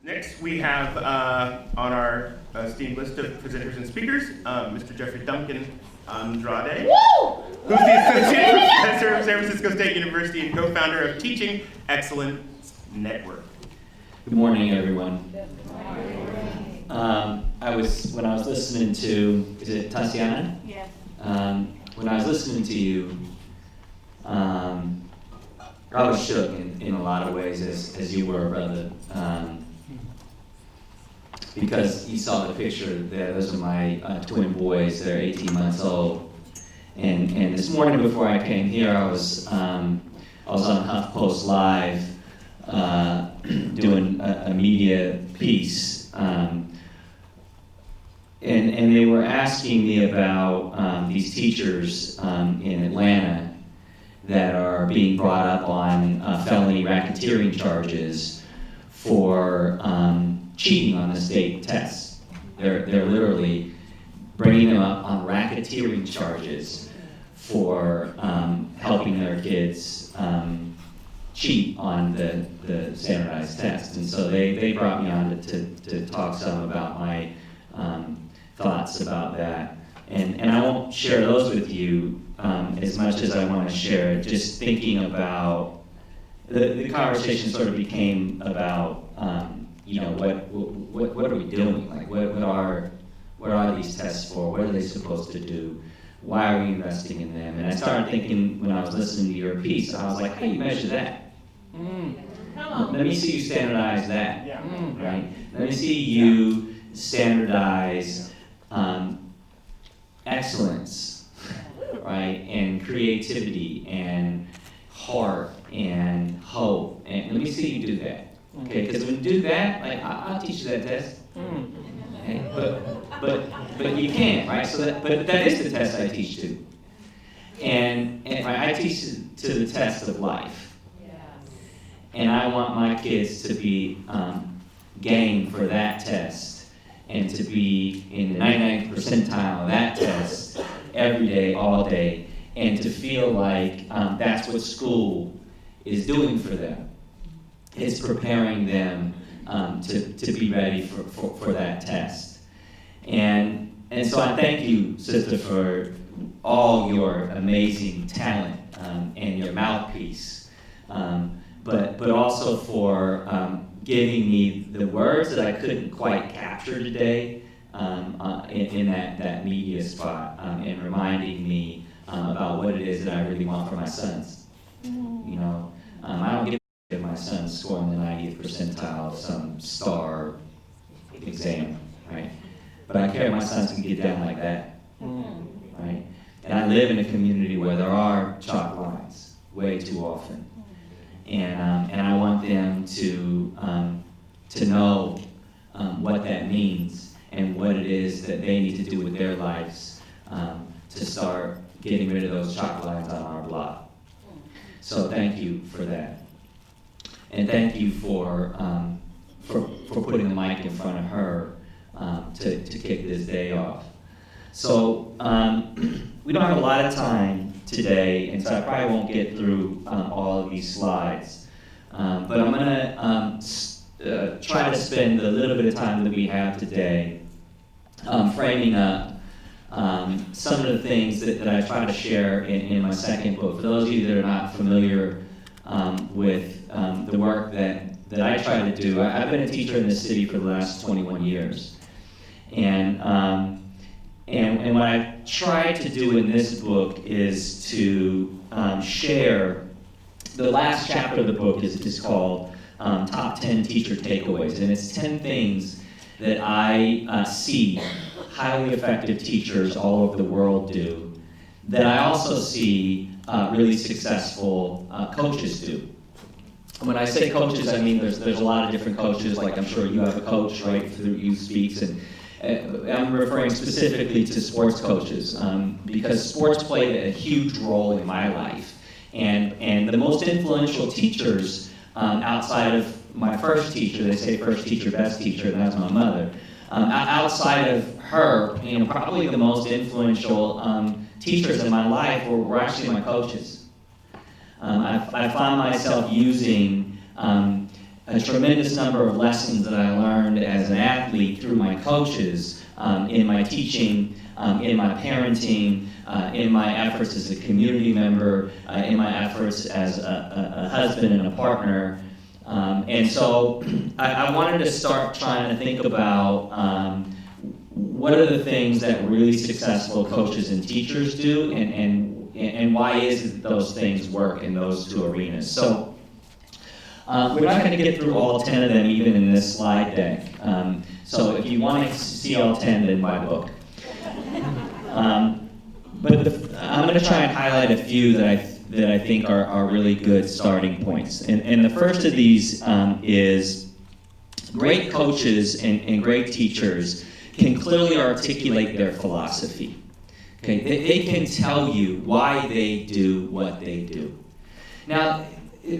Next, we have on our esteemed list of presenters and speakers, Mr. Jeffrey Duncan Andrade, who's the Associate Professor of San Francisco State University and co-founder of Teaching Excellence Network. Good morning, everyone. When I was listening to, is it Tatiana? Yes. When I was listening to you, I was shook in a lot of ways, as you were, brother. Because you saw the picture there. Those are my twin boys. They're 18 months old. And this morning before I came here, I was on HuffPost Live doing a media piece. And they were asking me about these teachers in Atlanta that are being brought up on felony racketeering charges for cheating on the state tests. They're literally bringing them up on racketeering charges for helping their kids cheat on the standardized test. And so they brought me on to talk some about my thoughts about that. And I won't share those with you as much as I want to share just thinking about, the conversation sort of became about, what are we doing? Like, what are these tests for? What are they supposed to do? Why are we investing in them? And I started thinking when I was listening to your piece, I was like, how do you measure that? Let me see you standardize that, right? Let me see you standardize excellence, right? And creativity and heart and hope. And let me see you do that. Okay, because when you do that, like I'll teach you that test. Okay? But you can't, right? But that is the test I teach to. And right, I teach to the test of life. And I want my kids to be game for that test and to be in the 99th percentile of that test every day, all day, and to feel like that's what school is doing for them. It's preparing them to be ready for that test. And so I thank you, sister, for all your amazing talent and your mouthpiece, but also for giving me the words that I couldn't quite capture today in that media spot, and reminding me about what it is that I really want for my sons. You know, I don't give my son scoring the 90th percentile of some star exam, right? But I care my sons can get down like that, right? And I live in a community where there are chalk lines way too often, and I want them to know what that means and what it is that they need to do with their lives to start getting rid of those chalk lines on our block. So thank you for that. And thank you for putting the mic in front of her to kick this day off. So we don't have a lot of time today, and so I probably won't get through all of these slides. But I'm going to try to spend the little bit of time that we have today framing up some of the things that I try to share in my second book. For those of you that are not familiar with the work that I try to do, I've been a teacher in this city for the last 21 years. And what I try to do in this book is to share, the last chapter of the book is called Top 10 Teacher Takeaways. And it's 10 things that I see highly effective teachers all over the world do, that I also see really successful coaches do. When I say coaches, I mean there's a lot of different coaches, like I'm sure you have a coach, right, through Youth Speaks, and I'm referring specifically to sports coaches, because sports played a huge role in my life. And the most influential teachers outside of my first teacher, they say first teacher, best teacher, and that's my mother. Outside of her, probably the most influential teachers in my life were actually my coaches. I found myself using a tremendous number of lessons that I learned as an athlete through my coaches, in my teaching, in my parenting, in my efforts as a community member, in my efforts as a husband and a partner. And so I wanted to start trying to think about what are the things that really successful coaches and teachers do, and why is it that those things work in those two arenas. So we're not going to get through all 10 of them even in this slide deck. So if you want to see all 10, then buy the book. But I'm going to try and highlight a few that I think are really good starting points. And the first of these is great coaches and great teachers can clearly articulate their philosophy. Okay, they can tell you why they do what they do. Now,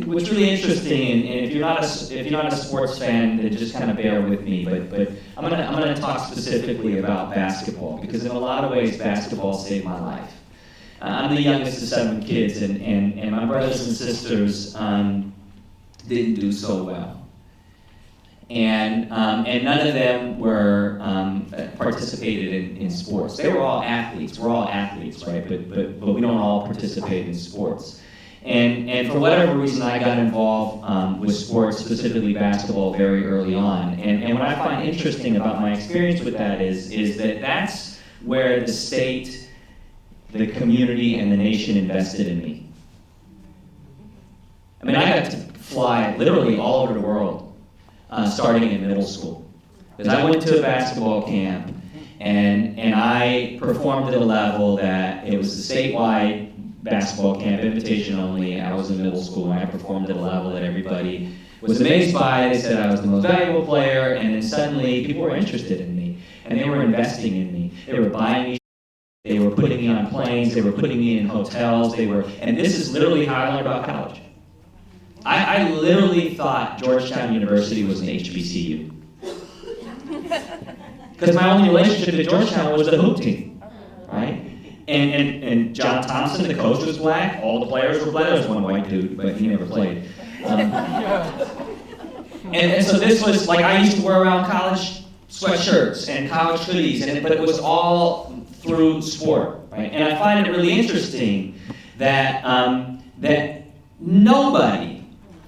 what's really interesting, and if you're not a sports fan, then just kind of bear with me. But I'm gonna talk specifically about basketball, because in a lot of ways, basketball saved my life. I'm the youngest of 7 kids, and my brothers and sisters didn't do so well. And none of them were participated in sports. They were all athletes. We're all athletes, right? But we don't all participate in sports. And for whatever reason, I got involved with sports, specifically basketball, very early on. And what I find interesting about my experience with that is that that's where the state, the community, and the nation invested in me. I mean, I got to fly literally all over the world. Starting in middle school. Because I went to a basketball camp, and I performed at a level that it was a statewide basketball camp, invitation only. I was in middle school, and I performed at a level that everybody was amazed by. They said I was the most valuable player, and then suddenly people were interested in me, and they were investing in me. They were buying me. They were putting me on planes. They were putting me in hotels. And this is literally how I learned about college. I literally thought Georgetown University was an HBCU. Because my only relationship to Georgetown was the hoop team, right? And John Thompson, the coach, was black. All the players were black. There was one white dude, but he never played. And so this was, like, I used to wear around college sweatshirts and college hoodies, but it was all through sport, right? And I find it really interesting that nobody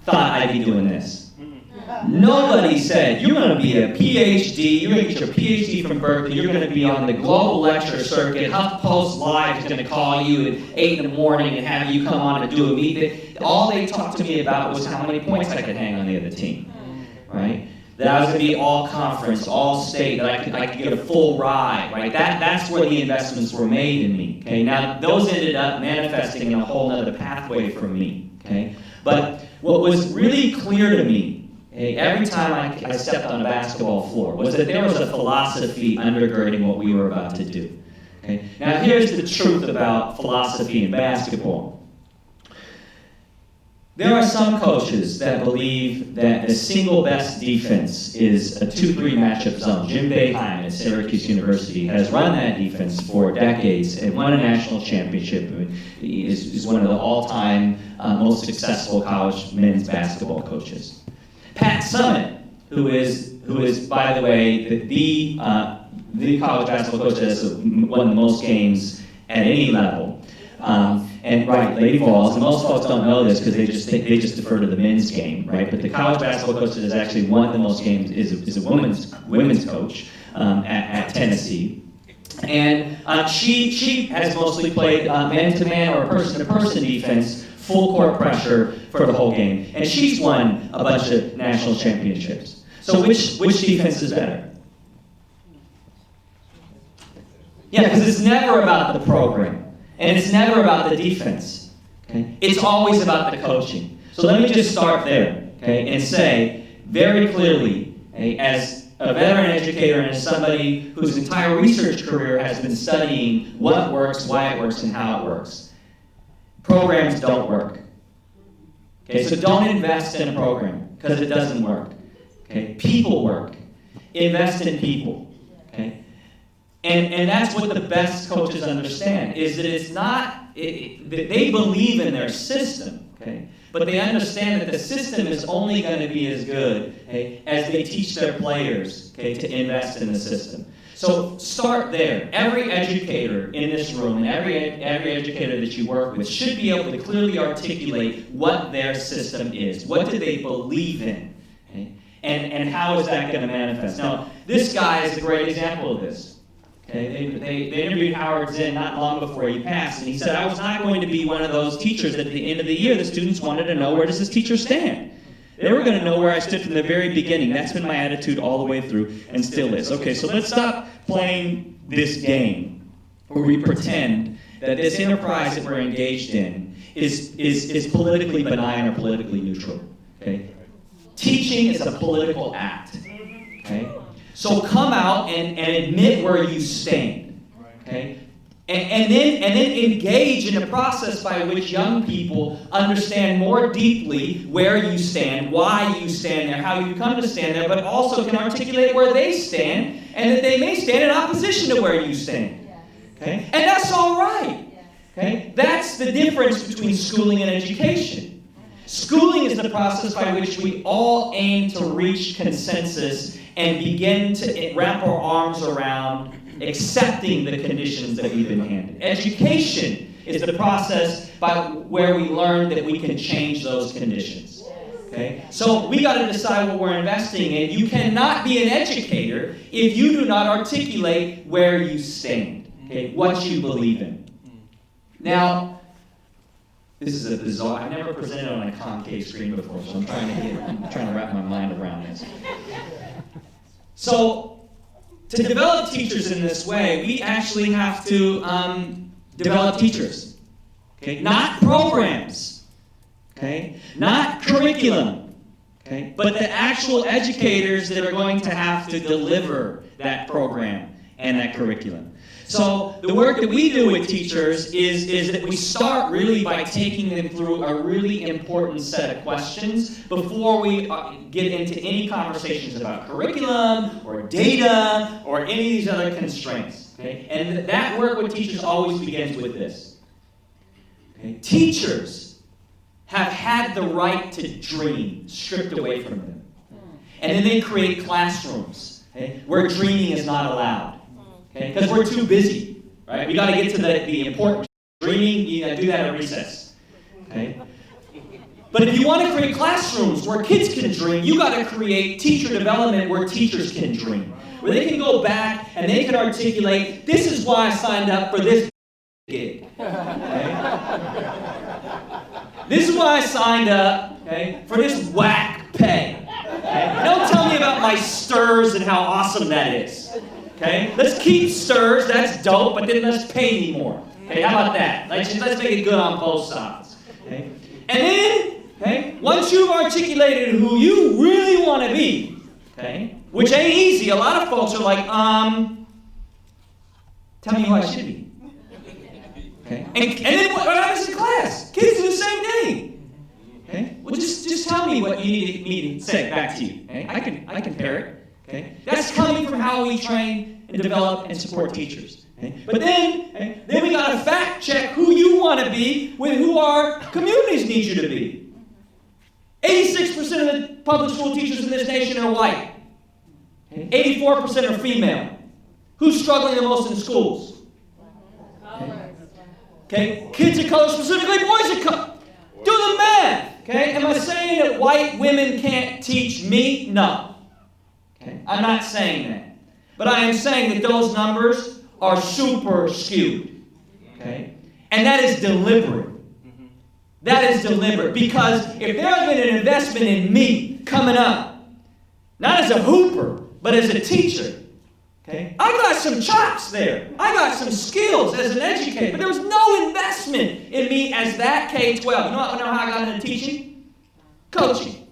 thought I'd be doing this. Nobody said, you're going to be a PhD, you're going to get your PhD from Berkeley, you're going to be on the global lecture circuit, HuffPost Live is going to call you at 8 in the morning and have you come on and do a meet. All they talked to me about was how many points I could hang on the other team, right? That I was going to be all conference, all state, that I could get a full ride, right? That's where the investments were made in me, okay? Now, those ended up manifesting in a whole other pathway for me, okay? But what was really clear to me, every time I stepped on a basketball floor, was that there was a philosophy undergirding what we were about to do. Okay? Now here's the truth about philosophy in basketball. There are some coaches that believe that the single best defense is a 2-3 matchup zone. Jim Boeheim at Syracuse University has run that defense for decades and won a national championship. He is one of the all-time most successful college men's basketball coaches. Pat Summitt, who is by the way the college basketball coach that has won the most games at any level. And right, Lady Vols, and most folks don't know this because they just defer to the men's game, right? But the college basketball coach that has actually won the most games is a women's coach at Tennessee. And she has mostly played man-to-man or person-to-person defense, full court pressure for the whole game. And she's won a bunch of national championships. So which defense is better? Yeah, because it's never about the program. And it's never about the defense. Okay? It's always about the coaching. So let me just start there, okay, and say very clearly, okay, as a veteran educator and as somebody whose entire research career has been studying what works, why it works, and how it works, programs don't work. Okay, so don't invest in a program because it doesn't work. Okay, people work. Invest in people. Okay. And that's what the best coaches understand, is that it's not, they believe in their system, okay? but they understand that the system is only going to be as good, okay, as they teach their players, okay, to invest in the system. So start there. Every educator in this room, and every educator that you work with should be able to clearly articulate what their system is. What do they believe in? Okay? And how is that going to manifest? Now, this guy is a great example of this. Okay? They interviewed Howard Zinn not long before he passed, and he said, I was not going to be one of those teachers that at the end of the year, the students wanted to know, where does this teacher stand? They were going to know where I stood from the very beginning. That's been my attitude all the way through, and still is. Okay, so let's stop playing this game where we pretend that this enterprise that we're engaged in is politically benign or politically neutral. Okay? Teaching is a political act. Okay? So come out and admit where you stand. Okay? And then engage in a process by which young people understand more deeply where you stand, why you stand there, how you come to stand there, but also can articulate where they stand, and that they may stand in opposition to where you stand. Okay? And that's all right. Okay? That's the difference between schooling and education. Schooling is the process by which we all aim to reach consensus and begin to wrap our arms around accepting the conditions that we've been handed. Education is the process by where we learn that we can change those conditions. Okay? So we got to decide what we're investing in. You cannot be an educator if you do not articulate where you stand, okay? What you believe in. Now, this is a bizarre. I've never presented on a concave screen before, so I'm trying to wrap my mind around this. So, to develop teachers in this way, we actually have to develop teachers. Okay? Not programs. Okay? Not curriculum. Okay? But the actual educators that are going to have to deliver that program and that curriculum. So the work that we do with teachers is that we start really by taking them through a really important set of questions before we get into any conversations about curriculum or data or any of these other constraints. Okay? And that work with teachers always begins with this. Okay? Teachers have had the right to dream stripped away from them. And then they create classrooms, okay, where dreaming is not allowed. Because we're too busy, right? We got to get to the important dreaming. You got to do that at recess, okay? But if you want to create classrooms where kids can dream, you got to create teacher development where teachers can dream, where they can go back and they can articulate, this is why I signed up for this gig. Okay? This is why I signed up, okay, for this whack pay. Okay? Don't tell me about my stirs and how awesome that is. Okay, let's keep stirs, that's dope, but then let's pay me more. Okay, how about that? Let's make it good on both sides. Okay? And then, okay, once you've articulated who you really want to be, okay, which ain't easy, a lot of folks are like, tell me who I should be. Okay? And then what happens in class? Kids do the same thing. Okay? Well, just tell me what you need me to say back to you. Okay? I can pair it. Okay? That's coming from how we train and develop and support teachers. Okay? But then we got to fact check who you want to be with who our communities need you to be. 86% of the public school teachers in this nation are white. 84% are female. Who's struggling the most in schools? Okay? Kids of color, specifically boys of color. Do the math. Okay? Am I saying that white women can't teach me? No. Okay? I'm not saying that. But I am saying that those numbers are super skewed. Okay? And that is deliberate. That is deliberate. Because if there had been an investment in me coming up, not as a hooper, but as a teacher, okay, I got some chops there. I got some skills as an educator. But there was no investment in me as that K-12. You know how I got into teaching? Coaching.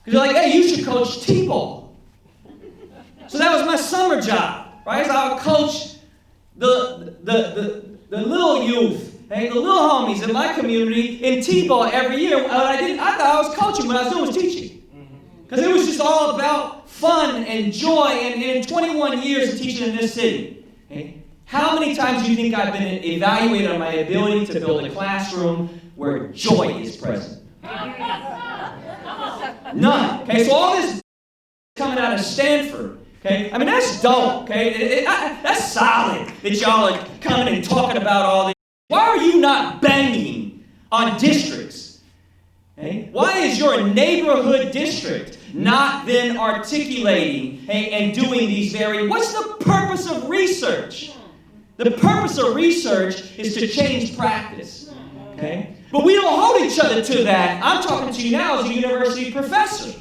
Because you're like, hey, you should coach T-ball. So that was my summer job, right? So I would coach the little youth, hey, the little homies in my community in T-ball every year. I thought I was coaching, what I was doing was teaching. Because it was just all about fun and joy. And in 21 years of teaching in this city, okay, How many times do you think I've been evaluated on my ability to build a classroom where joy is present? None. Okay, so all this coming out of Stanford, okay? I mean, that's dope, okay? That's solid that y'all are coming and talking about all this. Why are you not banging on districts? Okay? Why is your neighborhood district not then articulating and doing these what's the purpose of research? The purpose of research is to change practice, okay? But we don't hold each other to that. I'm talking to you now as a university professor,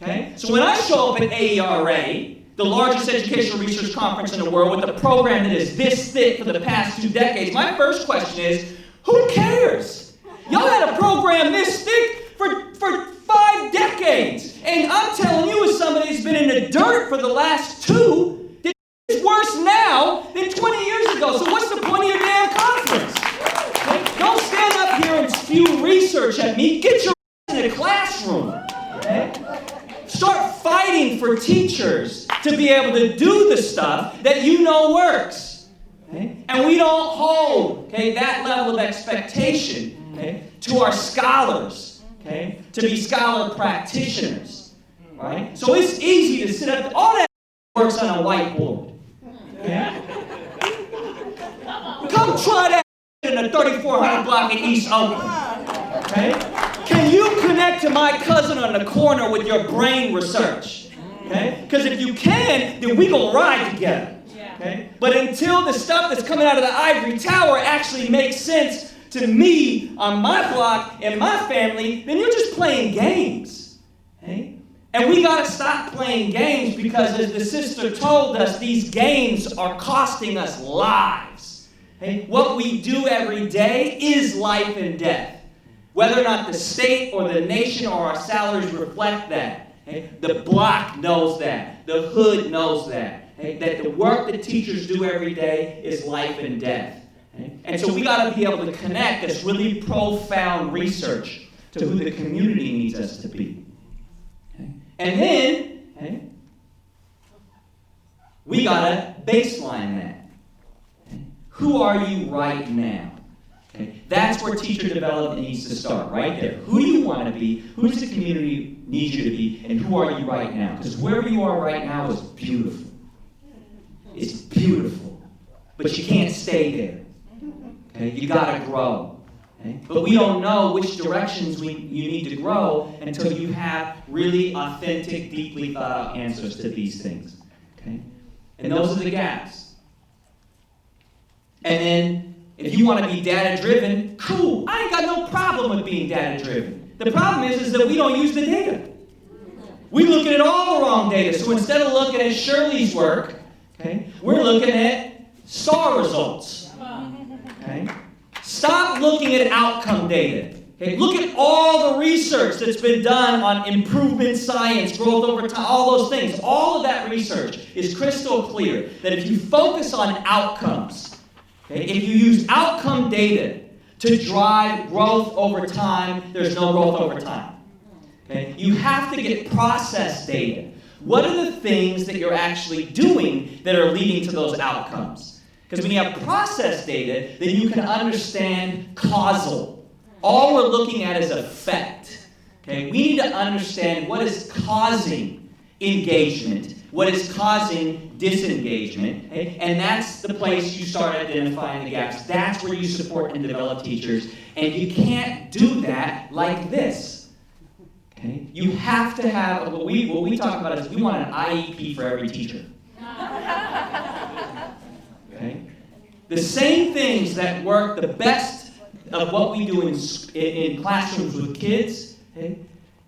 okay? So when I show up at AERA, the largest educational research conference in the world with a program that is this thick for the past 2 decades, my first question is, who cares? Y'all had a program this thick for 5 decades. And I'm telling you, as somebody who's been in the dirt for the last 2, that it's worse now than 20 years ago. So what's the point of your damn conference? Okay? Don't stand up here and spew research at me. Get your in the classroom. Okay? Start fighting for teachers to be able to do the stuff that you know works. Okay? And we don't hold that level of expectation to our scholars. Okay, to be scholar practitioners, right? So it's easy to sit up. All that works on a whiteboard. Okay? Come try that in the 3400 block in East Oakland. Okay? Can you connect to my cousin on the corner with your brain research? Okay? Because if you can, then we gonna ride together. Okay? But until the stuff that's coming out of the ivory tower actually makes sense to me, on my block, and my family, then you're just playing games. Okay? And we got to stop playing games because, as the sister told us, these games are costing us lives. Okay? What we do every day is life and death. Whether or not the state or the nation or our salaries reflect that. Okay? The block knows that. The hood knows that. Okay? That the work that teachers do every day is life and death. And so we got to be able to connect this really profound research to who the community needs us to be. Okay? And then we got to baseline that. Okay? Who are you right now? Okay? That's where teacher development needs to start, right there. Who do you want to be? Who does the community need you to be? And who are you right now? Because wherever you are right now is beautiful. It's beautiful. But you can't stay there. Okay? You got to grow. Okay? But we don't know which directions you need to grow until you have really authentic, deeply thought out answers to these things. Okay? And those are the gaps. And then, if you want to be data-driven, cool. I ain't got no problem with being data-driven. The problem is that we don't use the data. We look at all the wrong data. So instead of looking at Shirley's work, okay, we're looking at STAR results. Okay? Stop looking at outcome data. Okay? Look at all the research that's been done on improvement science, growth over time, all those things. All of that research is crystal clear that if you focus on outcomes, okay, if you use outcome data to drive growth over time, there's no growth over time. Okay? You have to get process data. What are the things that you're actually doing that are leading to those outcomes? Because when you have process data, then you can understand causal. All we're looking at is effect. Okay? We need to understand what is causing engagement, what is causing disengagement, okay? And that's the place you start identifying the gaps. That's where you support and develop teachers, and you can't do that like this. Okay? You have to have, what we talk about is we want an IEP for every teacher. Okay? The same things that work the best of what we do in classrooms with kids, okay,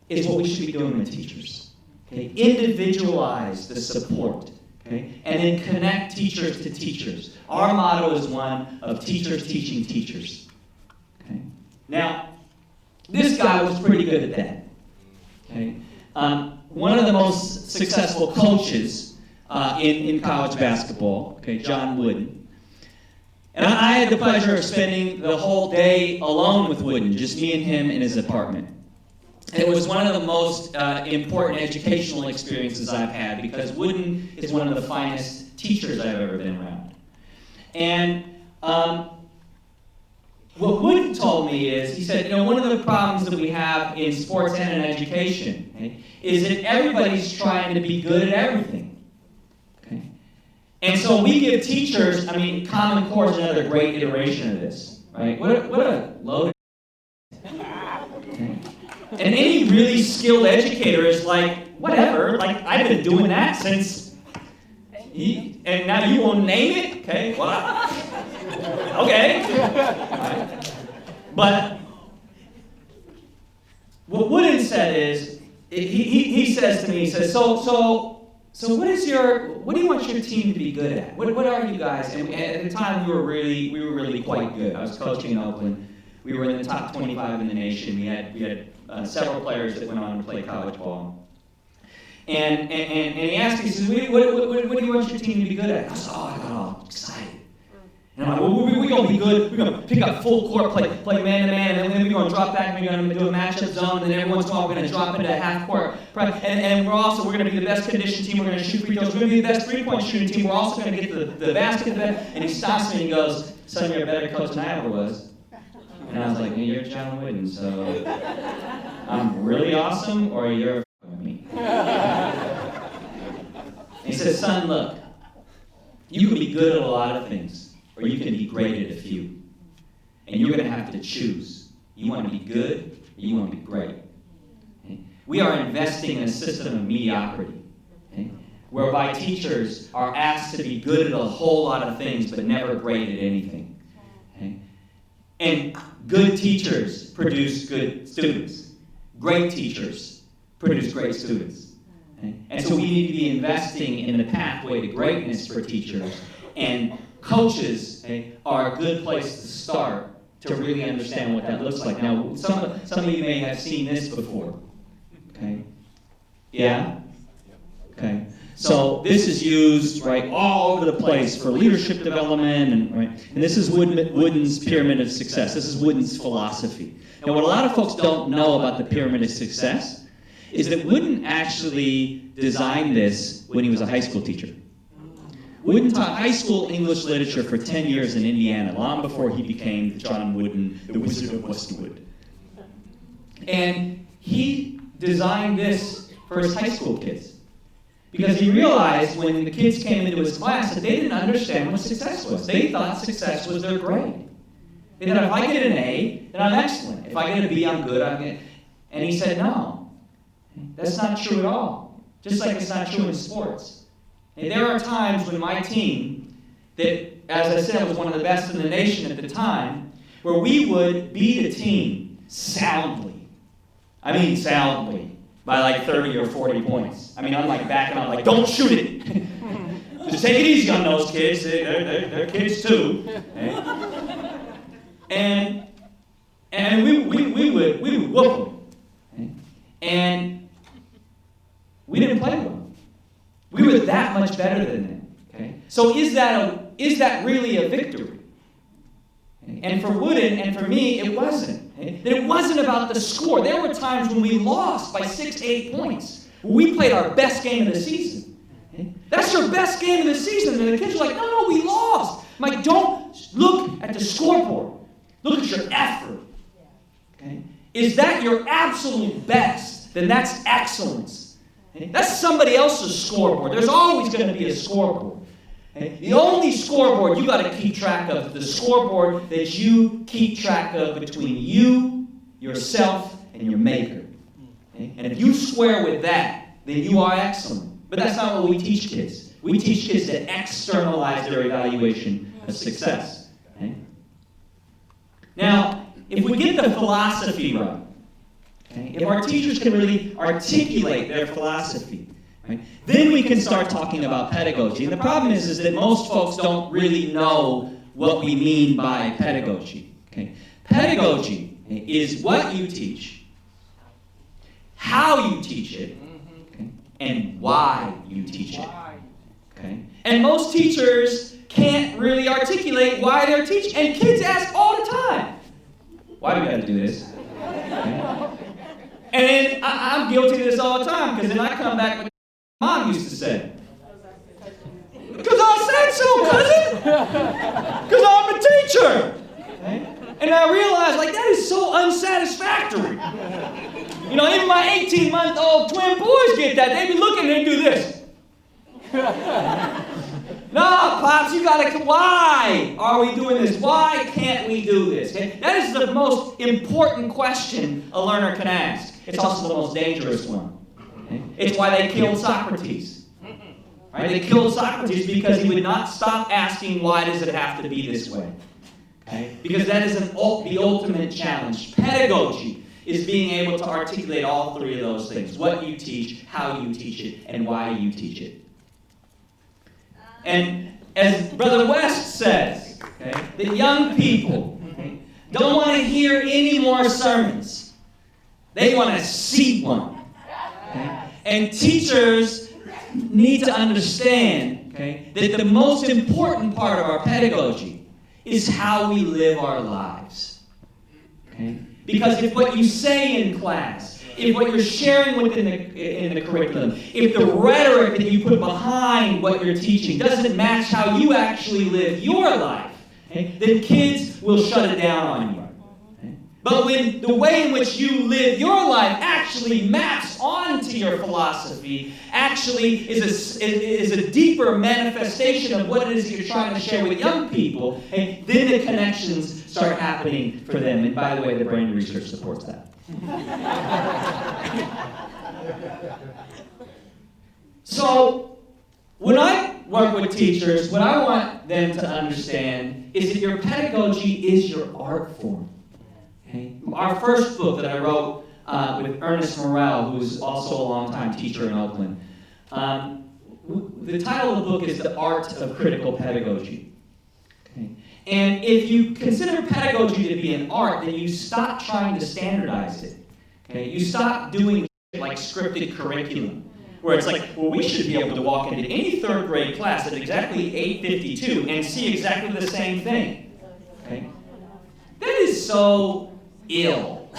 is what we should be doing with teachers. Okay? Individualize the support. Okay? And then connect teachers to teachers. Our motto is one of teachers teaching teachers. Okay? Now, this guy was pretty good at that. Okay? One of the most successful coaches in college basketball, okay, John Wooden. And I had the pleasure of spending the whole day alone with Wooden, just me and him in his apartment. And it was one of the most important educational experiences I've had because Wooden is one of the finest teachers I've ever been around. And what Wood told me is, he said, one of the problems that we have in sports and in education, okay, is that everybody's trying to be good at everything. Okay? And so we give teachers, Common Core is another great iteration of this. Right? What a load. Okay? And any really skilled educator is like, whatever, I've been doing that since, and now you won't name it? Okay, well, okay. Right. But what Wooden said is, he says to me, he says, so what do you want your team to be good at? What are you guys? And at the time we were really quite good. I was coaching in Oakland. We were in the top 25 in the nation. We had several players that went on to play college ball. And he asked me, he says, what do you want your team to be good at? I said, I got all excited. And I'm like, we're going to be good. We're going to pick up full court, play man-to-man, and then we're going to drop back, and we're going to do a matchup zone, and then every once in a while we're going to drop into a half court. And we're going to be the best conditioned team. We're going to shoot free throws. We're going to be the best three-point shooting team. We're also going to get the basket. And he stops me and he goes, son, you're a better coach than I ever was. And I was like, hey, you're John Wooden, so I'm really awesome, or you're f***ing me. He says, son, look, you can be good at a lot of things, or you can be great at a few. And you're going to have to choose. You want to be good, or you want to be great. Okay? We are investing in a system of mediocrity, okay, whereby teachers are asked to be good at a whole lot of things, but never great at anything. Okay? And good teachers produce good students. Great teachers produce great students. Okay? And so we need to be investing in the pathway to greatness for teachers. And coaches, okay, are a good place to start to really understand what that looks like. Now, some of you may have seen this before. Okay? Yeah? Okay. So this is used all over the place for leadership development, and this is Wooden's pyramid of success. This is Wooden's philosophy. Now, what a lot of folks don't know about the pyramid of success is that Wooden actually designed this when he was a high school teacher. Wooden taught high school English literature for 10 years in Indiana, long before he became John Wooden, the Wizard of Westwood. And he designed this for his high school kids. Because he realized when the kids came into his class that they didn't understand what success was. They thought success was their grade. They thought, if I get an A, then I'm excellent. If I get a B, I'm good. And he said, no, that's not true at all. Just like it's not true in sports. And there are times when my team, that, as I said, was one of the best in the nation at the time, where we would beat a team soundly. I mean soundly. By 30 or 40 points. I'm backing up, don't shoot it. Just take it easy on those kids. They're kids too. Okay? And we would whoop them. Okay? And we didn't play well. We were that much better than them. Okay? So is that really a victory? Okay? And for Wooden and for me, it wasn't. Okay? That it wasn't about the score. There were times when we lost by 6 to 8 points. We played our best game of the season. Okay? That's your best game of the season. And the kids were like, no, we lost. I'm like, don't look at the scoreboard. Look at your effort. Okay? Is that your absolute best? Then that's excellence. Okay? That's somebody else's scoreboard. There's always going to be a scoreboard. Okay? The only scoreboard you got to keep track of is the scoreboard that you keep track of between you, yourself, and your maker. Okay? And if you square with that, then you are excellent. But that's not what we teach kids. We teach kids to externalize their evaluation of success. Okay? Now, if we get the philosophy right, okay, if our teachers can really articulate their philosophy, right, then we can start talking about pedagogy. And the problem is that most folks don't really know what we mean by pedagogy. Okay? Pedagogy is what you teach, how you teach it, okay, and why you teach it. Okay? And most teachers can't really articulate why they're teaching. And kids ask all the time, why do we got to do this? Okay? And I'm guilty of this all the time, because then I come back with Mom used to say. Because I said so, cousin? Because I'm a teacher. Okay? And I realized, like, that is so unsatisfactory. You know, even my 18-month-old twin boys get that. They be looking and do this. No, Pops, you gotta, why are we doing this? Why can't we do this? Okay? That is the most important question a learner can ask. It's also the most dangerous one. Okay? It's why they killed Socrates. Right? They killed Socrates because he would not stop asking, why does it have to be this way? Okay? Because that is the ultimate challenge. Pedagogy is being able to articulate all three of those things. What you teach, how you teach it, and why you teach it. And as Brother West says, okay, that young people don't want to hear any more sermons. They want to see one. Okay? And teachers need to understand that the most important part of our pedagogy is how we live our lives. Okay? Because if what you say in class, if what you're sharing in the curriculum, if the rhetoric that you put behind what you're teaching doesn't match how you actually live your life, then kids will shut it down on you. But when the way in which you live your life actually maps onto your philosophy, actually is a deeper manifestation of what it is you're trying to share with young people, then the connections start happening for them. And by the way, the brain research supports that. So, when I work with teachers, what I want them to understand is that your pedagogy is your art form. Okay? Our first book that I wrote with Ernest Morrell, who's also a longtime teacher in Oakland, the title of the book is The Art of Critical Pedagogy. Okay? And if you consider pedagogy to be an art, then you stop trying to standardize it. Okay? You stop doing like scripted curriculum, where it's like, well, we should be able to walk into any third grade class at exactly 8:52 and see exactly the same thing. Okay? That is so ill.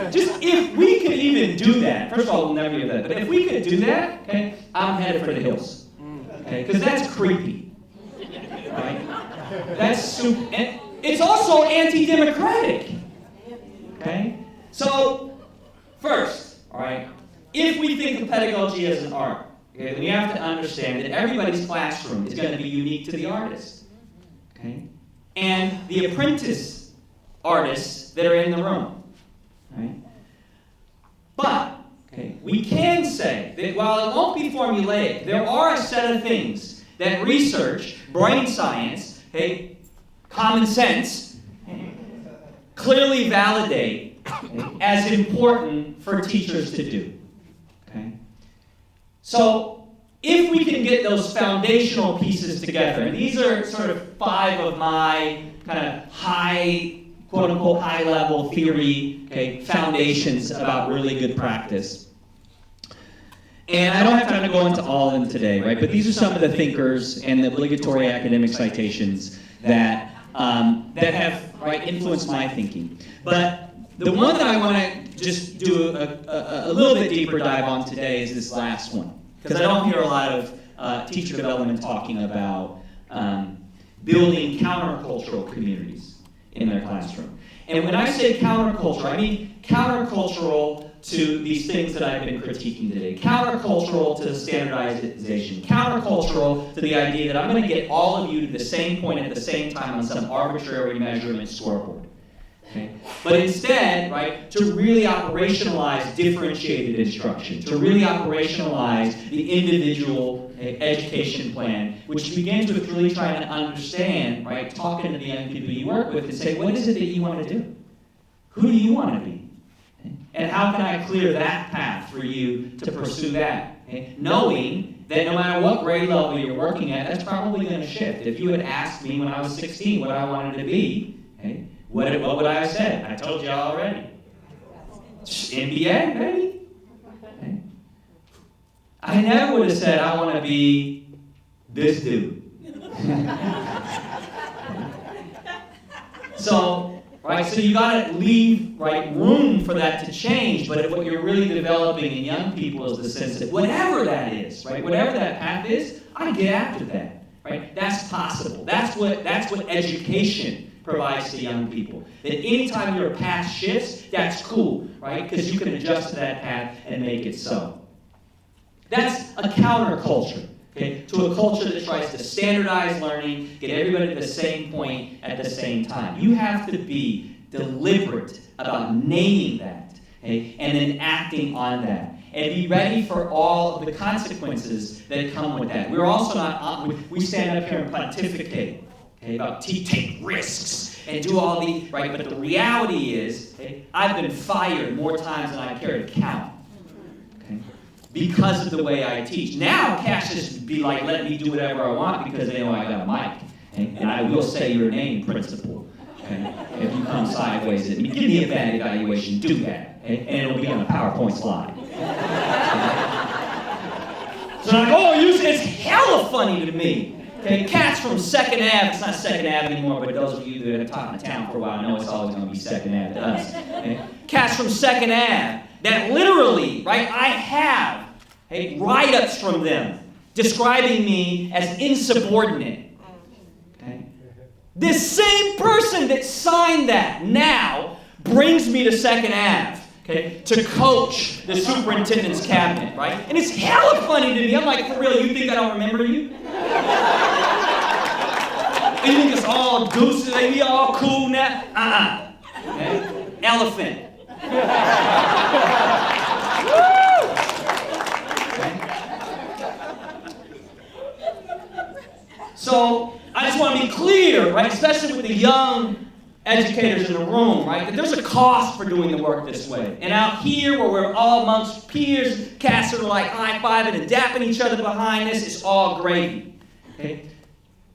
Just if we could even do that, first of all, we'll never do that, but if we could do that, okay, I'm headed for the hills. Okay? Because that's creepy. Right? That's super, and it's also anti-democratic. Okay? So, first, all right, if we think of pedagogy as an art, okay, then we have to understand that everybody's classroom is going to be unique to the artist. Okay? And the apprentice artists that are in the room. Right? But, okay, we can say that while it won't be formulaic, there are a set of things that research, brain science, okay, common sense, clearly validate as important for teachers to do. Okay? So, if we can get those foundational pieces together, and these are sort of 5 of my kind of high, quote-unquote, high-level theory, okay, foundations about really good practice. And I don't have time to go into all of them today, right? But these are some of the thinkers and the obligatory academic citations that have influenced my thinking. But the one that I want to just do a little bit deeper dive on today is this last one. Because I don't hear a lot of teacher development talking about building countercultural communities in their classroom. And when I say countercultural, I mean countercultural to these things that I've been critiquing today. Countercultural to standardization. Countercultural to the idea that I'm going to get all of you to the same point at the same time on some arbitrary measurement scoreboard. Okay? But instead, right, to really operationalize differentiated instruction, to really operationalize the individual education plan, which begins with really trying to understand, right, talking to the young people you work with and say, what is it that you want to do? Who do you want to be? And how can I clear that path for you to pursue that? Okay? Knowing that no matter what grade level you're working at, that's probably going to shift. If you had asked me when I was 16 what I wanted to be, okay, what would I have said? I told you already. NBA, baby. Okay. I never would have said I want to be this dude. So you got to leave room for that to change. But what you're really developing in young people is the sense that whatever that is, right, whatever that path is, I get after that. right? That's possible. That's what education provides to young people. That anytime your path shifts, that's cool, right? Because you can adjust to that path and make it so. That's a counterculture, okay, to a culture that tries to standardize learning, get everybody to the same point at the same time. You have to be deliberate about naming that, okay, and then acting on that. And be ready for all of the consequences that come with that. We're also not, we stand up here and pontificate, okay, about take risks and do all the, right, but the reality is, okay, I've been fired more times than I care to count, okay, because of the way I teach. Now, Cash just be like, let me do whatever I want because they know I got a mic, okay? And I will say your name, principal, okay? If you come sideways at me, give me a bad evaluation, do that, okay? And it'll be on a PowerPoint slide. So I'm like, oh, it's hella funny to me. Okay, Cats from 2nd Ave, it's not 2nd Ave anymore, but those of you that have taught in the town for a while know it's always going to be 2nd Ave to us. Okay? Cats from 2nd Ave, that literally, right, I have write-ups from them describing me as insubordinate. Okay? This same person that signed that now brings me to 2nd Ave. Okay, to coach the superintendent's cabinet, right? And it's hella funny to me. I'm like, for real, you think I don't remember you? You think it's all gooses, they be all cool now? Okay? Elephant. Okay? So, I just want to be clear, right? Especially with the young educators in the room, right? That there's a cost for doing the work this way. And out here, where we're all amongst peers, cats are like high-fiving and dapping each other behind this, it's all gravy. Okay?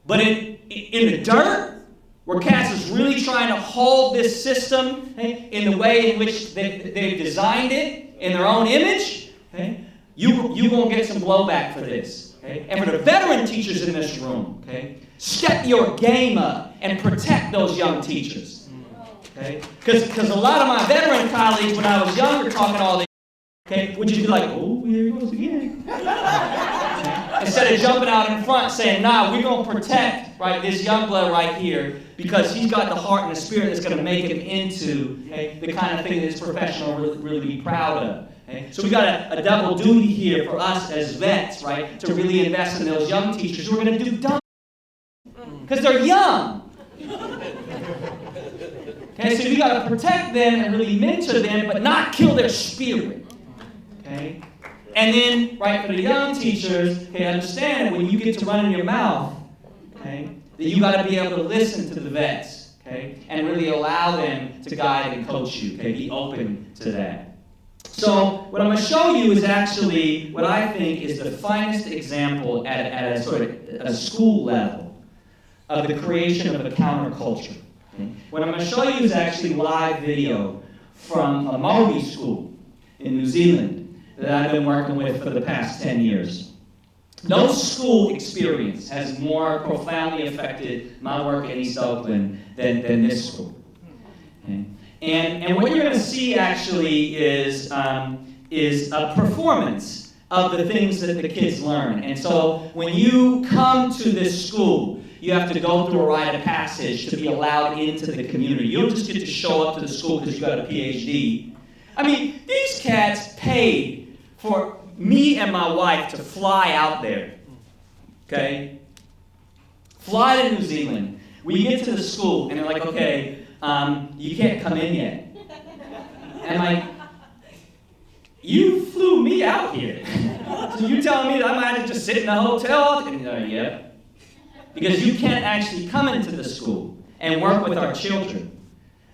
But in the dirt, where cats is really trying to hold this system, okay, in the way in which they've designed it, in their own image, okay, you're going to get some blowback for this. Okay? And for the veteran teachers in this room, okay, step your game up and protect those young teachers. Okay? Because a lot of my veteran colleagues, when I was younger, talking all this, okay, would just be like, oh, here he goes again. Okay? Instead of jumping out in front saying, nah, we're going to protect, right, this young blood right here because he's got the heart and the spirit that's going to make him into, okay, the kind of thing that this profession will really be proud of. Okay? So we got a double duty here for us as vets, right, to really invest in those young teachers who are going to do dumb because they're young. Okay, so we got to protect them and really mentor them, but not kill their spirit. Okay, and then, right, for the young teachers, okay, understand when you get to running your mouth, okay, that you got to be able to listen to the vets, okay, and really allow them to guide and coach you. Okay, be open to that. So what I'm going to show you is actually what I think is the finest example at a sort of a school level of the creation of a counterculture. Okay? What I'm going to show you is actually live video from a Maori school in New Zealand that I've been working with for the past 10 years. No school experience has more profoundly affected my work in East Oakland than this school. Okay? And what you're going to see actually is a performance of the things that the kids learn. And so when you come to this school, you have to go through a rite of passage to be allowed into the community. You don't just get to show up to the school because you got a PhD. I mean, these cats paid for me and my wife to fly out there. Okay? Fly to New Zealand. We get to the school and they're like, okay, you can't come in yet. And I'm like, you flew me out here. So you telling me that I might have to just sit in a hotel? And yeah. Because you can't actually come into the school and work with our children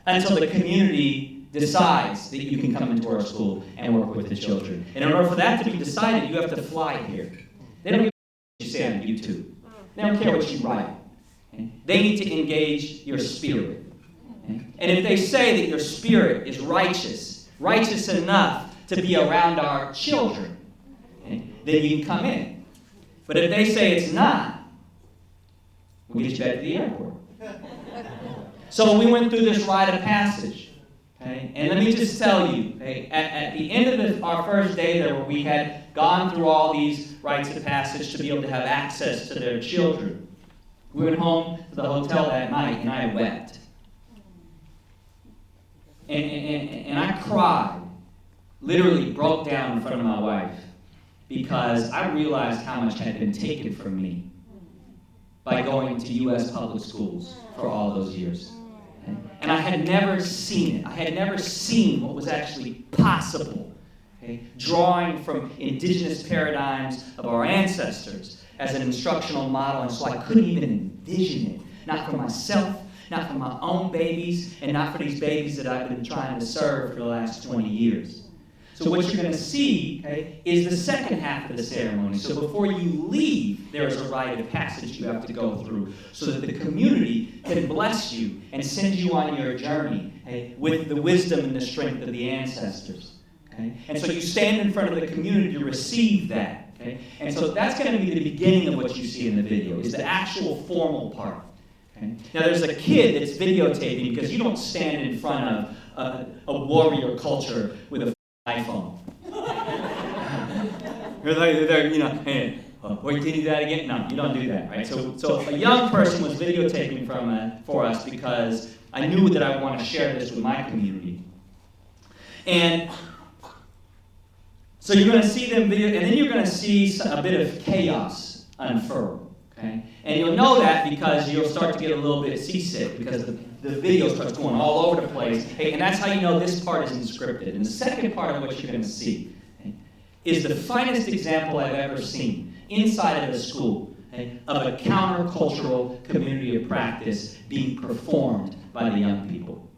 until the community decides that you can come into our school and work with the children. And in order for that to be decided, you have to fly here. They don't give a what you say on YouTube. They don't care what you write. Okay? They need to engage your spirit. Okay? And if they say that your spirit is righteous enough to be around our children, okay, then you can come in. But if they say it's not, we'll get you back to the airport. So we went through this rite of passage. Okay? And let me just tell you, okay, at the end of our first day there, where we had gone through all these rites of passage to be able to have access to their children, we went home to the hotel that night, and I wept. And I cried, literally broke down in front of my wife, because I realized how much had been taken from me by going to U.S. public schools for all those years. And I had never seen it. I had never seen what was actually possible. Okay? Drawing from indigenous paradigms of our ancestors as an instructional model, and so I couldn't even envision it. Not for myself, not for my own babies, and not for these babies that I've been trying to serve for the last 20 years. So what you're going to see, okay, is the second half of the ceremony. So before you leave, there is a rite of passage you have to go through so that the community can bless you and send you on your journey, okay, with the wisdom and the strength of the ancestors. Okay? And so you stand in front of the community to receive that. Okay? And so that's going to be the beginning of what you see in the video, is the actual formal part. Okay? Now there's a kid that's videotaping, because you don't stand in front of a warrior culture with a iPhone. They're, you know, hey, where can you do that again? No, you don't do that, right? So a young person was videotaping for us, because I knew that I wanted to share this with my community. And so you're going to see them video, and then you're going to see a bit of chaos unfurl. Okay? And you'll know that because you'll start to get a little bit seasick, because the video starts going all over the place. Hey, and that's how you know this part isn't scripted. And the second part of what you're going to see, okay, is the finest example I've ever seen inside of a school, okay, of a countercultural community of practice being performed by the young people.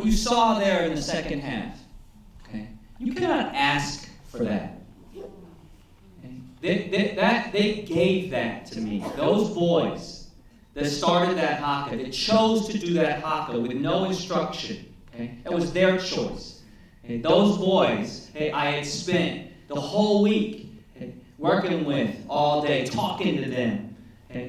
what you saw there in the second half, okay, you cannot ask for that. Okay? They gave that to me. Those boys that started that haka, that chose to do that haka with no instruction, okay, it was their choice. Okay? Those boys, I had spent the whole week working with all day, talking to them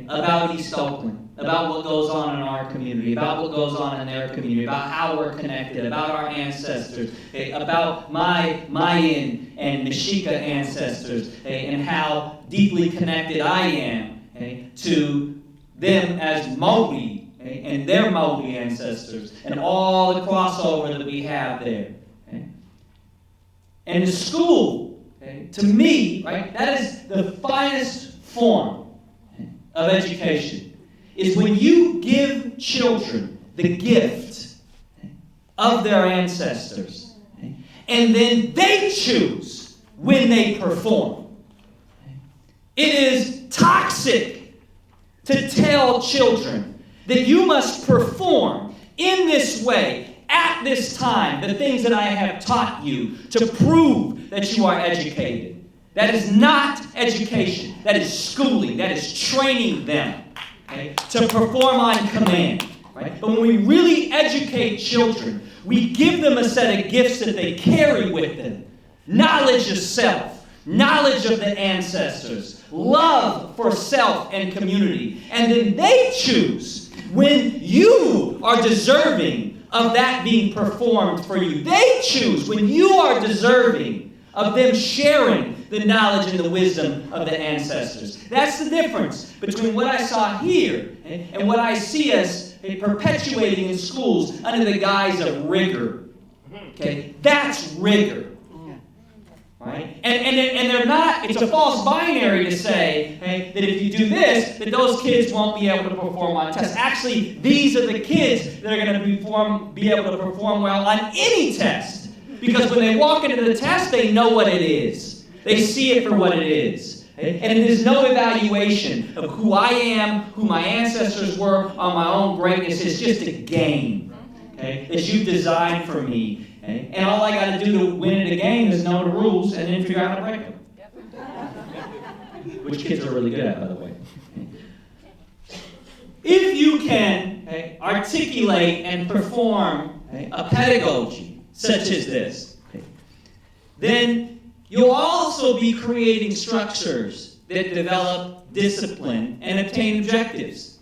about East Oakland, about what goes on in our community, about what goes on in their community, about how we're connected, about our ancestors, about my Mayan and Mexica ancestors, and how deeply connected I am to them as Maori and their Maori ancestors, and all the crossover that we have there. And the school, to me, right, that is the finest form of education, is when you give children the gift of their ancestors, and then they choose when they perform. It is toxic to tell children that you must perform in this way, at this time, the things that I have taught you to prove that you are educated. That is not education. That is schooling. That is training them to perform on command. Right? But when we really educate children, we give them a set of gifts that they carry with them. Knowledge of self, knowledge of the ancestors, love for self and community. And then they choose when you are deserving of that being performed for you. They choose when you are deserving of them sharing the knowledge and the wisdom of the ancestors. That's the difference between what I saw here and what I see us perpetuating in schools under the guise of rigor. Okay? That's rigor. Right? And they're not, it's a false binary to say, that if you do this, that those kids won't be able to perform on tests. Actually, these are the kids that are going to be able to perform well on any test. Because when they walk into the test, they know what it is. They see it for what it is. And it is no evaluation of who I am, who my ancestors were, on my own greatness. It's just a game that you've designed for me. And all I got to do to win at a game is know the rules and then figure out how to break them. Which kids are really good at, by the way. If you can articulate and perform a pedagogy such as this, then you'll also be creating structures that develop discipline and obtain objectives.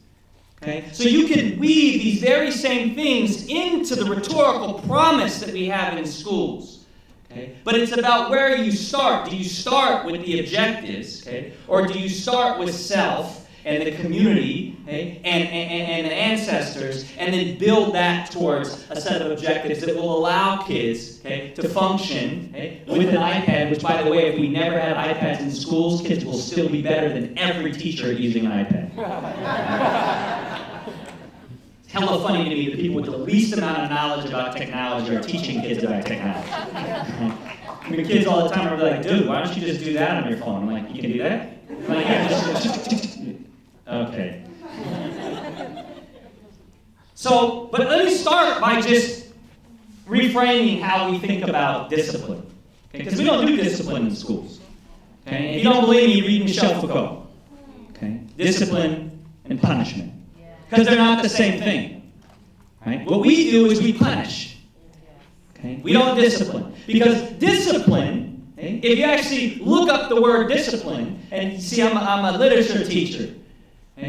Okay? So you can weave these very same things into the rhetorical promise that we have in schools. Okay? But it's about where you start. Do you start with the objectives? Okay? Or do you start with self and the community and the ancestors, and then build that towards a set of objectives that will allow kids to function with an iPad, which, by the way, if we never had iPads in schools, kids will still be better than every teacher at using an iPad. It's hella funny to me that people with the least amount of knowledge about technology are teaching kids about technology. I mean, kids all the time are like, dude, why don't you just do that on your phone? I'm like, you can do that? I'm like, yeah, just okay. So, but let me start by just reframing how we think about discipline. Because we don't do discipline in schools. Okay? If you don't believe me, read Michel Foucault. Okay? Discipline and punishment. Because they're not the same thing. Right? What we do is we punish. Okay? We don't discipline. Because discipline, if you actually look up the word discipline, and you see I'm a literature teacher,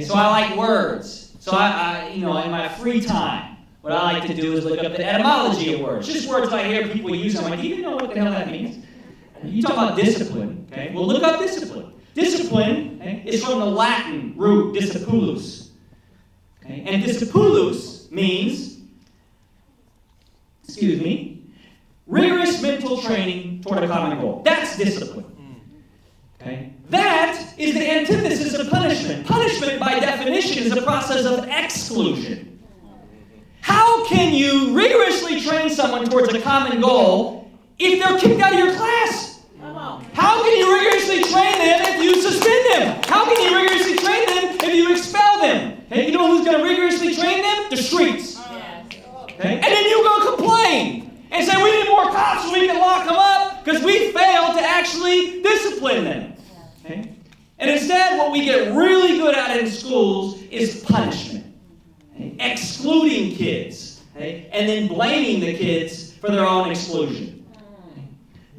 so I like words. So I in my free time, what I like to do is look up the etymology of words. Just words I hear people use. I'm like, do you know what the hell that means? You talk about discipline, okay? Well, look up discipline. Discipline is from the Latin root discipulus. Okay? And discipulus means, rigorous mental training toward a common goal. That's discipline. Okay? That is the antithesis of punishment. Punishment, by definition, is a process of exclusion. How can you rigorously train someone towards a common goal if they're kicked out of your class? How can you rigorously train them if you suspend them? How can you rigorously train them if you expel them? Hey, you know who's going to rigorously train them? The streets. Okay? And then you go complain and say we need more cops so we can lock them up because we failed to actually discipline them. Okay? And instead, what we get really good at in schools is punishment. Okay? Excluding kids. Okay? And then blaming the kids for their own exclusion. Okay?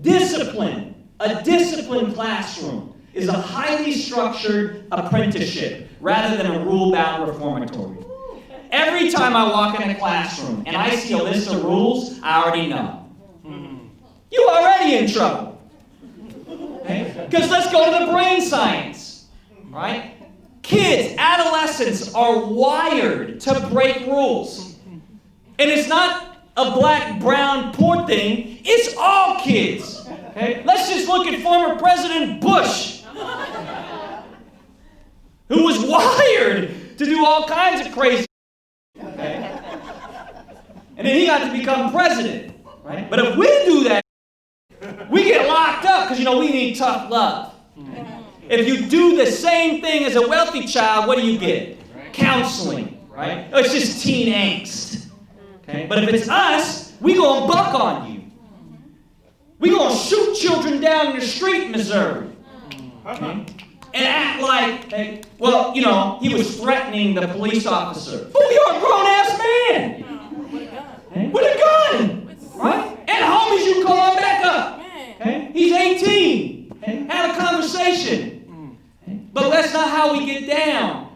Discipline. A disciplined classroom is a highly structured apprenticeship rather than a rule-bound reformatory. Every time I walk in a classroom and I see a list of rules, I already know. You're already in trouble. Because let's go to the brain science. Right? Kids, adolescents are wired to break rules. And it's not a black, brown, poor thing. It's all kids. Okay? Let's just look at former President Bush, who was wired to do all kinds of crazy. Okay? And then he got to become president. Right? But if we do that, we get locked up because, we need tough love. If you do the same thing as a wealthy child, what do you get? Counseling. Right? It's just teen angst. Okay? But if it's us, we gonna buck on you. We gonna shoot children down in the street in Missouri. Okay? And act like, hey, he was threatening the police officer. Oh, you're a grown-ass man. With a gun. Right? And homies, you call him back up. Okay? He's 18. Okay? Have a conversation. Okay? But that's not how we get down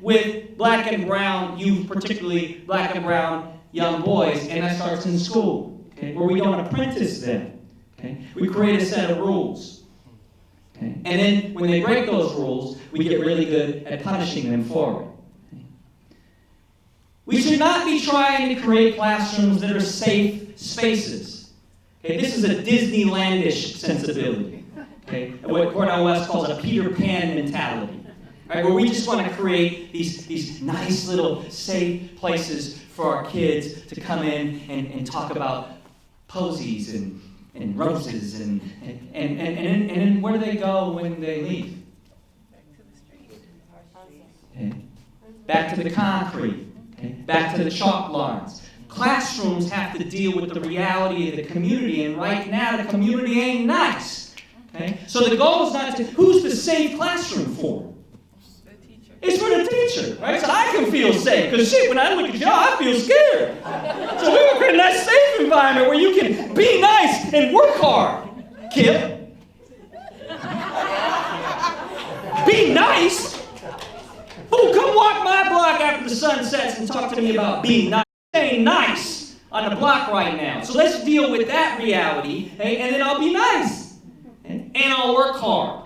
with black and brown youth, particularly black and brown young boys, and that starts in school, where we don't apprentice them. Okay? We create a set of rules. Okay? And then when they break those rules, we get really good at punishing them for it. Okay? We should not be trying to create classrooms that are safe spaces. Okay? This is a Disneylandish sensibility. Okay? What Cornel West calls a Peter Pan mentality. Right? Where we just want to create these nice little safe places for our kids to come in and talk about posies and roses and where do they go when they leave? Okay. Back to the concrete. Okay. Back to the chalk lines. Classrooms have to deal with the reality of the community, and right now the community ain't nice. Okay. So the goal is not to, who's the safe classroom for? It's for the teacher, right? So I can feel safe. Because when I look at y'all, I feel scared. So we were creating that safe environment where you can be nice and work hard. Kip. Be nice? Oh, come walk my block after the sun sets and talk to me about being nice. Staying nice on the block right now. So let's deal with that reality, and then I'll be nice. And I'll work hard.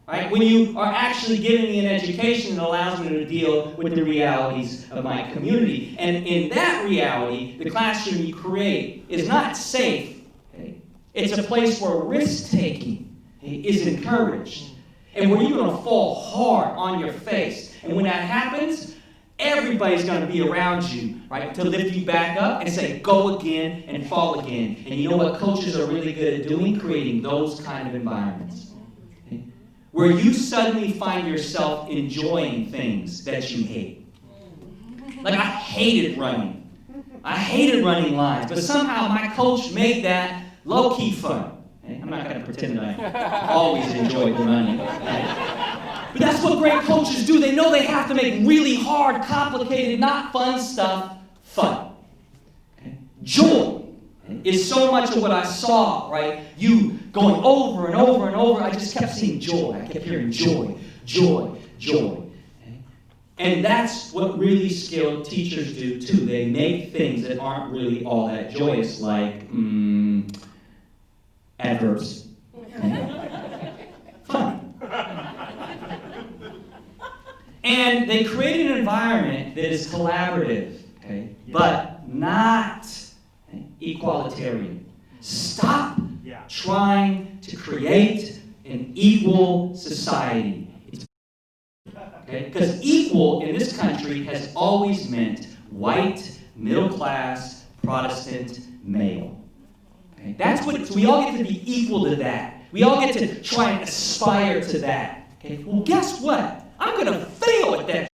Right? When you are actually giving me an education that allows me to deal with the realities of my community. And in that reality, the classroom you create is not safe. Okay? It's a place where risk-taking is encouraged. And where you're going to fall hard on your face. And when that happens, everybody's going to be around you, right, to lift you back up and say, go again and fall again. And you know what coaches are really good at doing? Creating those kind of environments. Where you suddenly find yourself enjoying things that you hate. Like, I hated running. I hated running lines. But somehow my coach made that low-key fun. I'm not going to pretend that I always enjoyed the running. But that's what great coaches do. They know they have to make really hard, complicated, not fun stuff fun. Joy is so much of what I saw, right? You going over and over and over. I just kept seeing joy. I kept hearing joy, joy, joy. And that's what really skilled teachers do too. They make things that aren't really all that joyous, like adverbs. Fun. And they create an environment that is collaborative, but not equalitarian. Stop trying to create an equal society. Because equal in this country has always meant white, middle-class, Protestant, male. That's what it's, we all get to be equal to that. We all get to try and aspire to that. Well, guess what? I'm going to fail at that.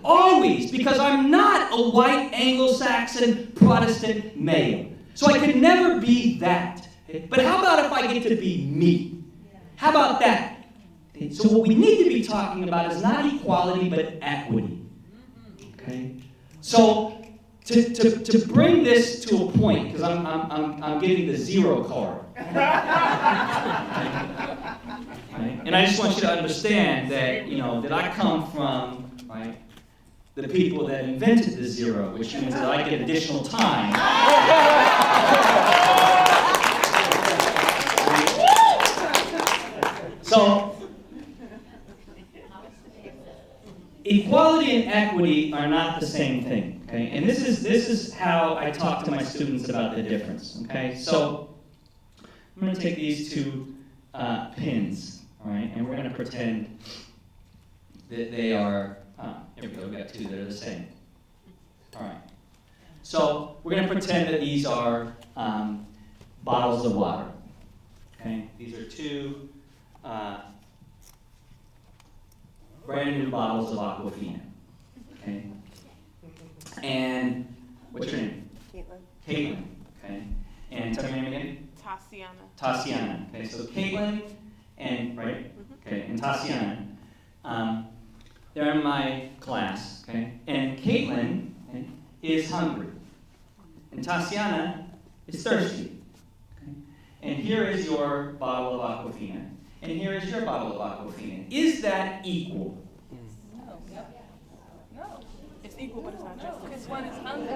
Always, because I'm not a white Anglo-Saxon Protestant male. So I could never be that. But how about if I get to be me? How about that? So what we need to be talking about is not equality, but equity. Okay? So to bring this to a point, because I'm giving the zero card. Right? And I just want you to understand that, that I come from, right, the people that invented the zero, which means that I get additional time. So, equality and equity are not the same thing, okay? And this is how I talk to my students about the difference, okay? So, I'm going to take these two pins, all right, and we're going to pretend that they are, here we go, we've got two that are the same. All right. So, we're going to pretend that these are bottles of water, okay? These are two brand new bottles of Aquafina, okay? And what's your name? Caitlin, okay? And tell me your name again? Tatiana, okay? So Caitlin and, right? Okay, and Tatiana, they're in my class, okay? And Caitlin, okay, is hungry, and Tatiana is thirsty, okay? And here is your bottle of Aquafina. And here is your bottle of Aquafina. Is that equal? No. It's equal, but it's not just. Because one is hungry.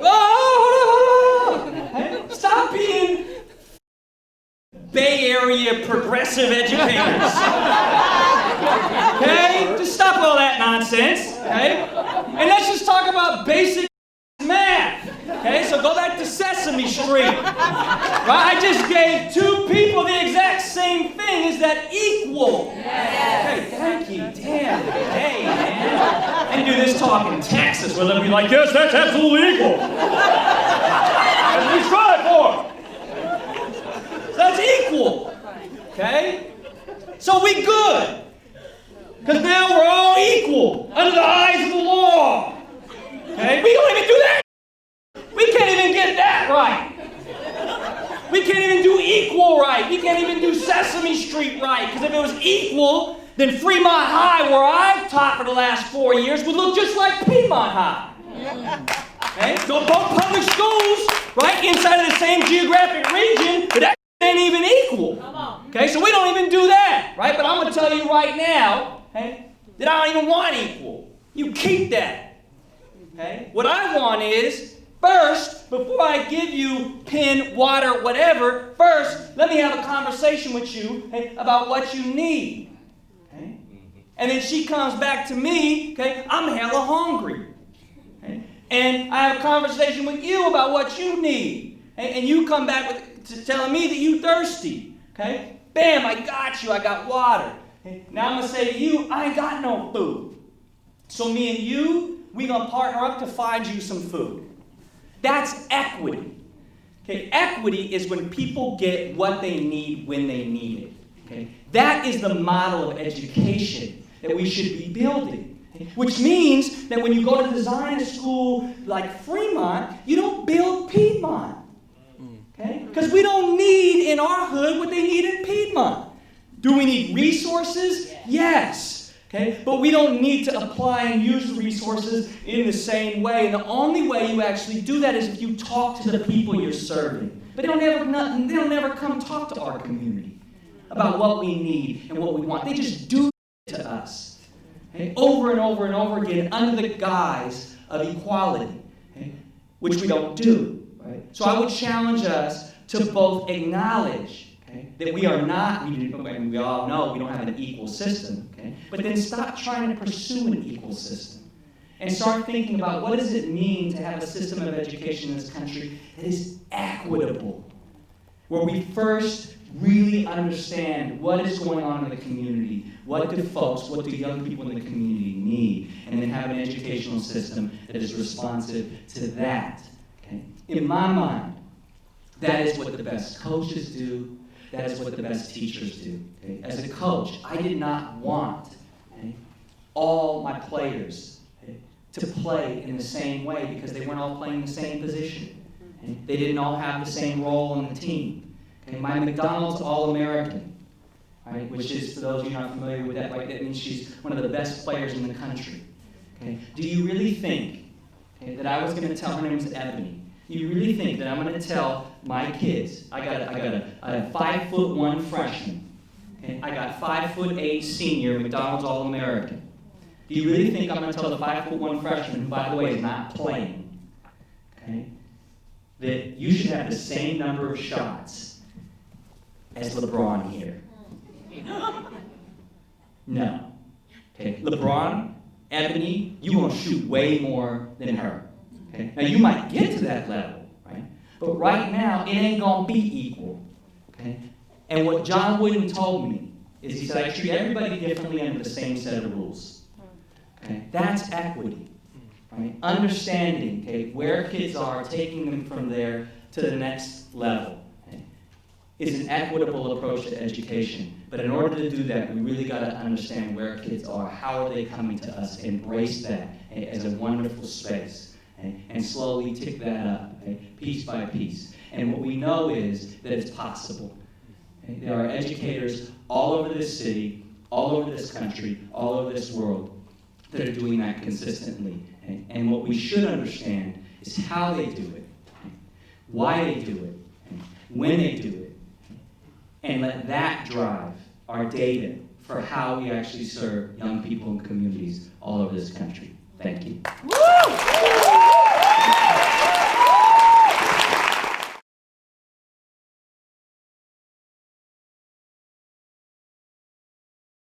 Oh, hold on. Hey, stop being Bay Area progressive educators. Okay? Just stop all that nonsense. Okay? And let's just talk about basic math. Okay? So go back to Sesame Street. Right? I just gave two people the exact same thing. Is that equal? Yes. Okay, thank you. Damn. Hey, man. And do this talk in Texas where they'll be like, yes, that's absolutely equal. That's what we strive for. So that's equal. Okay? So we good. Because now we're all equal under the eyes of the law. Okay? We don't even do that. We can't even get that right. We can't even do equal right. We can't even do Sesame Street right. Because if it was equal, then Fremont High, where I've taught for the last 4 years, would look just like Piedmont High. Okay? So both public schools, right, inside of the same geographic region, but that ain't even equal. Okay? So we don't even do that, right? But I'm going to tell you right now, okay, that I don't even want equal. You keep that. Okay? What I want is, first, before I give you pen, water, whatever, first, let me have a conversation with you, okay, about what you need. Okay? And then she comes back to me, okay, I'm hella hungry. Okay? And I have a conversation with you about what you need. Okay? And you come back to telling me that you thirsty. Okay? Bam, I got you, I got water. Okay? Now I'm going to say to you, I ain't got no food. So me and you, we're going to partner up to find you some food. That's equity. Okay, equity is when people get what they need when they need it. Okay, that is the model of education that we should be building. Okay? Which means that when you go to design a school like Fremont, you don't build Piedmont. Okay, because we don't need in our hood what they need in Piedmont. Do we need resources? Yes. Okay? But we don't need to apply and use the resources in the same way. And the only way you actually do that is if you talk to the people you're serving. But they'll never come talk to our community about what we need and what we want. They just do it to us. Okay? Over and over and over again under the guise of equality, okay? Which we don't do. Right? So I would challenge us to both acknowledge that we are not, we all know we don't have an equal system, okay? But then stop trying to pursue an equal system. And start thinking about what does it mean to have a system of education in this country that is equitable. Where we first really understand what is going on in the community, what do young people in the community need, and then have an educational system that is responsive to that. Okay? In my mind, that is what the best coaches do. That is what the best teachers do. Okay? As a coach, I did not want all my players to play in the same way because they weren't all playing the same position. Okay? They didn't all have the same role on the team. Okay? My McDonald's All-American, right, which is, for those of you not familiar with that, right, that means she's one of the best players in the country. Okay? Do you really think, okay, that I was going to tell, her name was Ebony, do you really think that I'm going to tell my kids, I got a 5'1" freshman, okay? I got 5'8" senior McDonald's All-American. Do you really think I'm going to tell the 5'1" freshman, who by the way is not playing, okay, that you should have the same number of shots as LeBron here? No. Okay, LeBron, Ebony, you gonna shoot way more than her. Okay? Now you might get to that level, right? But right now it ain't gonna be equal. Okay? And what John Wooden told me is he said I treat everybody differently under the same set of rules. Okay? That's equity. Right? Understanding, okay, where kids are, taking them from there to the next level. Okay? Is an equitable approach to education. But in order to do that, we really got to understand where kids are, how are they coming to us, embrace that as a wonderful space, okay? And slowly tick that up, okay? Piece by piece. And what we know is that it's possible. Okay? There are educators all over this city, all over this country, all over this world that are doing that consistently. Okay? And what we should understand is how they do it, okay? Why they do it, okay? When they do it, and let that drive our data for how we actually serve young people and communities all over this country.